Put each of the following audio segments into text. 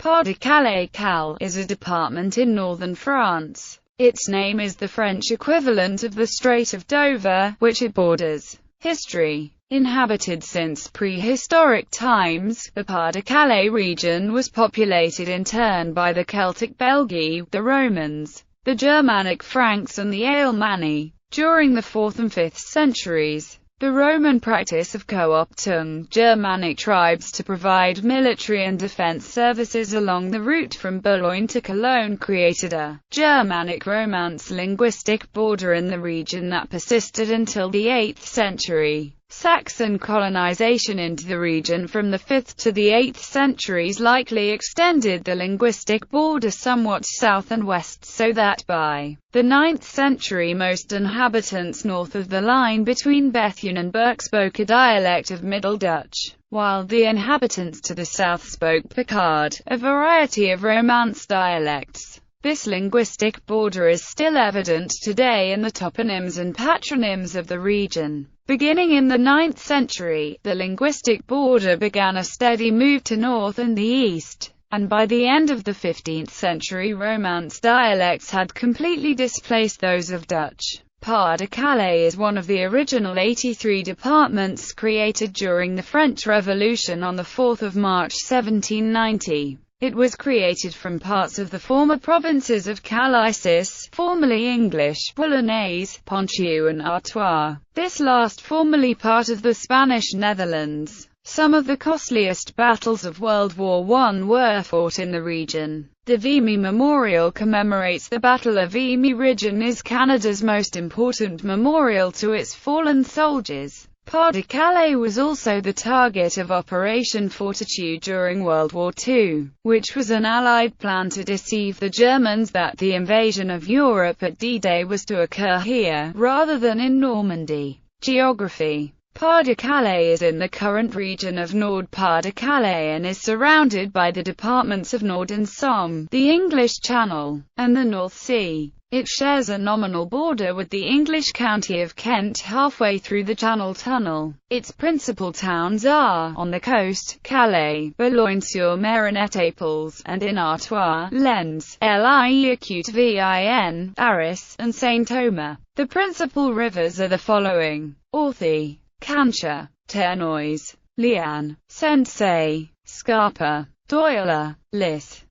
Pas-de-Calais Cal is a department in northern France. Its name is the French equivalent of the Strait of Dover, which it borders. History. Inhabited since prehistoric times, the Pas-de-Calais region was populated in turn by the Celtic Belgae, the Romans, the Germanic Franks and the Alemanni. During the 4th and 5th centuries, the Roman practice of co-opting Germanic tribes to provide military and defense services along the route from Boulogne to Cologne created a Germanic Romance linguistic border in the region that persisted until the 8th century. Saxon colonization into the region from the 5th to the 8th centuries likely extended the linguistic border somewhat south and west so that by the 9th century most inhabitants north of the line between Bethune and Berck spoke a dialect of Middle Dutch, while the inhabitants to the south spoke Picard, a variety of Romance dialects. This linguistic border is still evident today in the toponyms and patronyms of the region. Beginning in the 9th century, the linguistic border began a steady move to north and the east, and by the end of the 15th century Romance dialects had completely displaced those of Dutch. Pas-de-Calais is one of the original 83 departments created during the French Revolution on 4 March 1790. It was created from parts of the former provinces of Calaisis, formerly English, Boulognese, Ponthieu and Artois. This last formerly part of the Spanish Netherlands. Some of the costliest battles of World War I were fought in the region. The Vimy Memorial commemorates the Battle of Vimy Ridge and is Canada's most important memorial to its fallen soldiers. Pas-de-Calais was also the target of Operation Fortitude during World War II, which was an Allied plan to deceive the Germans that the invasion of Europe at D-Day was to occur here, rather than in Normandy. Geography. Pas-de-Calais is in the current region of Nord-Pas-de-Calais and is surrounded by the departments of Nord and Somme, the English Channel, and the North Sea. It shares a nominal border with the English county of Kent halfway through the Channel Tunnel. Its principal towns are, on the coast, Calais, Boulogne-sur-Mer and Étaples, and in Artois, Lens, Liécutte-Vin, Arras, and Saint-Omer. The principal rivers are the following: Orthe, Cancha, Ternoise, Liane, Sensee, Scarpa, Doyle, Lys.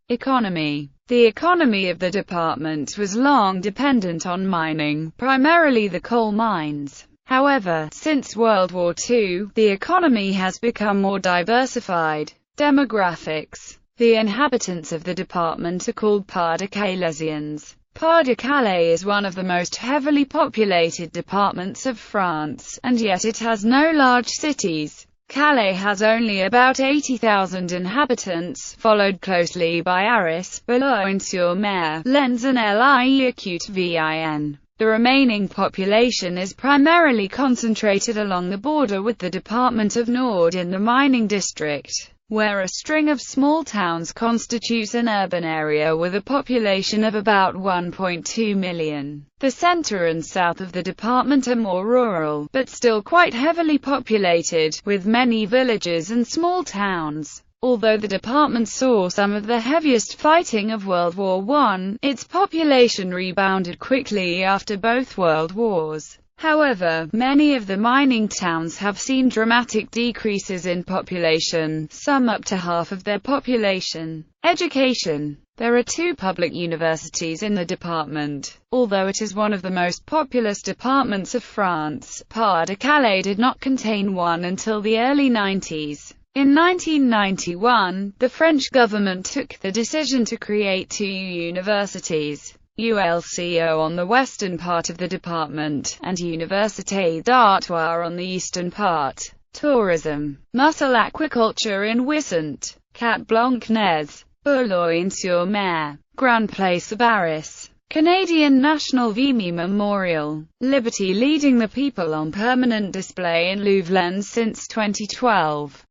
Economy. The economy of the department was long dependent on mining, primarily the coal mines. However, since World War II, the economy has become more diversified. Demographics. The inhabitants of the department are called Pas-de-Calaisiens. Pas-de-Calais is one of the most heavily populated departments of France, and yet it has no large cities. Calais has only about 80,000 inhabitants, followed closely by Arras, Boulogne-sur-Mer, Lens and Liécutte-Vin. The remaining population is primarily concentrated along the border with the Department of Nord in the mining district, where a string of small towns constitutes an urban area with a population of about 1.2 million. The center and south of the department are more rural, but still quite heavily populated, with many villages and small towns. Although the department saw some of the heaviest fighting of World War I, its population rebounded quickly after both World Wars. However, many of the mining towns have seen dramatic decreases in population, some up to half of their population. Education. There are 2 public universities in the department. Although it is one of the most populous departments of France, Pas-de-Calais did not contain one until the early 90s. In 1991, the French government took the decision to create 2 universities. ULCO on the western part of the department, and Université d'Artois on the eastern part. Tourism. Mussel aquaculture in Wissant, Cat Blanc-Nez, Boulogne-sur-Mer, Grand Place of Arras. Canadian National Vimy Memorial. Liberty leading the people on permanent display in Louvre Lens since 2012.